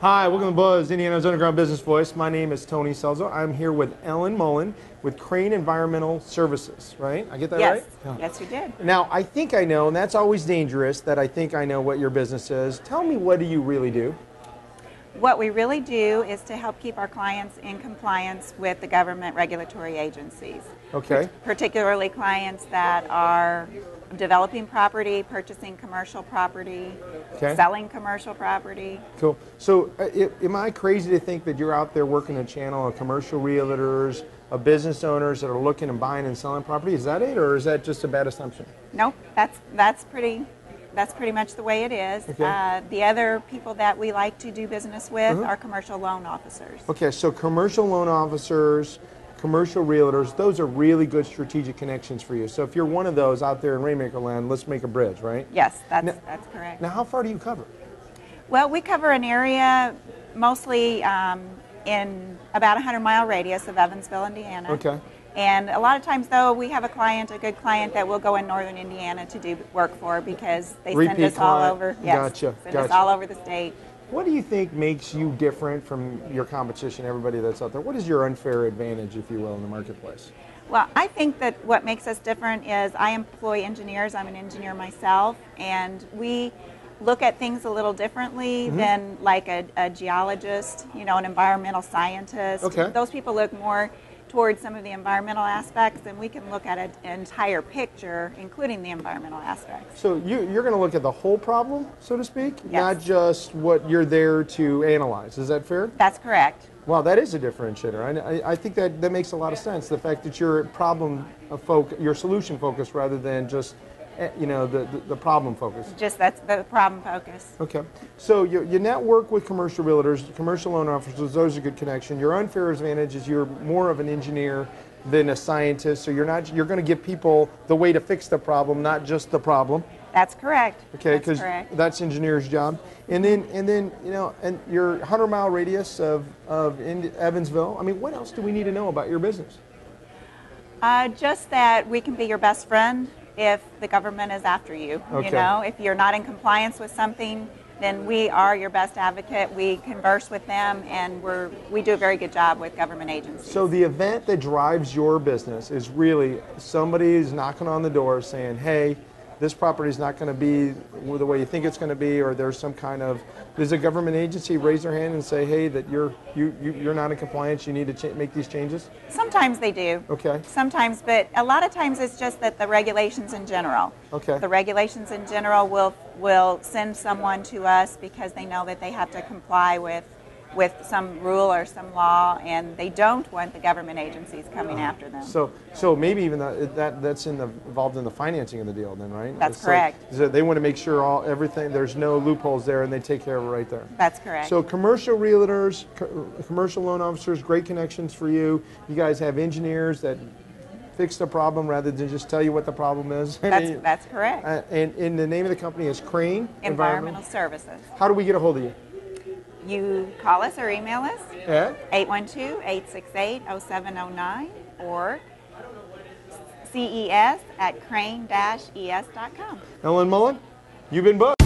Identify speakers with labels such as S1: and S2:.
S1: Hi, welcome to Buzz, Indiana's Underground Business Voice. My name is Tony Selzo. I'm here with Ellen Mullen with Crane Environmental Services, right? I get that right?
S2: Yes, yes you did.
S1: Now, I think I know, and that's always dangerous, that I think I know what your business is. Tell me, what do you really do?
S2: What we really do is to help keep our clients in compliance with the government regulatory agencies.
S1: Okay.
S2: Particularly clients that are developing property, purchasing commercial property, selling commercial property.
S1: Cool. So am I crazy to think that you're out there working a channel of commercial realtors, of business owners that are looking and buying and selling property? Is that it, or is that just a bad assumption?
S2: Nope, that's pretty much the way it is.
S1: Okay.
S2: The other people that we like to do business with are commercial loan officers.
S1: Okay, so commercial loan officers, commercial realtors, those are really good strategic connections for you. So if you're one of those out there in Rainmaker Land, let's make a bridge, right?
S2: Yes, that's correct.
S1: Now, how far do you cover?
S2: Well, we cover an area mostly in about a 100-mile radius of Evansville, Indiana.
S1: Okay.
S2: And a lot of times, though, we have a good client that will go in northern Indiana to do work for because they send us all over. Yes, send us all over the state.
S1: What do you think makes you different from your competition, everybody that's out there? What is your unfair advantage, if you will, in the marketplace?
S2: Well, I think that what makes us different is I employ engineers. I'm an engineer myself, and we look at things a little differently than like a geologist, you know, an environmental scientist.
S1: Okay.
S2: Those people look more towards some of the environmental aspects, and we can look at an entire picture, including the environmental aspects.
S1: So you're going to look at the whole problem, so to speak,
S2: yes,
S1: not just what you're there to analyze. Is that fair?
S2: That's correct.
S1: Well, that is a differentiator. I think that makes a lot of sense. The fact that you're you're solution focused rather than just, you know, the problem focus.
S2: Just that's the problem focus.
S1: Okay. So you network with commercial realtors, commercial loan officers, those are a good connection. Your unfair advantage is you're more of an engineer than a scientist, so you're going to give people the way to fix the problem, not just the problem.
S2: That's correct.
S1: Okay, because that's engineer's job. And then you know, and your 100-mile radius of Evansville. I mean, what else do we need to know about your business?
S2: Just that we can be your best friend if the government is after you.
S1: Okay.
S2: You know, if you're not in compliance with something, then we are your best advocate. We converse with them, and we do a very good job with government agencies.
S1: So the event that drives your business is really somebody is knocking on the door saying, hey, this property is not going to be the way you think it's going to be, or there's some kind of, does a government agency raise their hand and say, hey, that you're not in compliance, you need to make these changes?
S2: Sometimes they do.
S1: Okay.
S2: Sometimes, but a lot of times it's just that the regulations in general.
S1: Okay.
S2: The regulations in general will send someone to us because they know that they have to comply with some rule or some law, and they don't want the government agencies coming after them.
S1: So maybe even that's involved in the financing of the deal then, right?
S2: That's correct.
S1: So they want to make sure everything, there's no loopholes there, and they take care of it right there.
S2: That's correct.
S1: So commercial realtors, commercial loan officers, great connections for you. You guys have engineers that fix the problem rather than just tell you what the problem is.
S2: That's correct.
S1: And the name of the company is Crane
S2: Environmental Services.
S1: How do we get a hold of you?
S2: You call us or email us
S1: at
S2: 812-868-0709 or ces@crane-es.com.
S1: Ellen Mullen, you've been booked.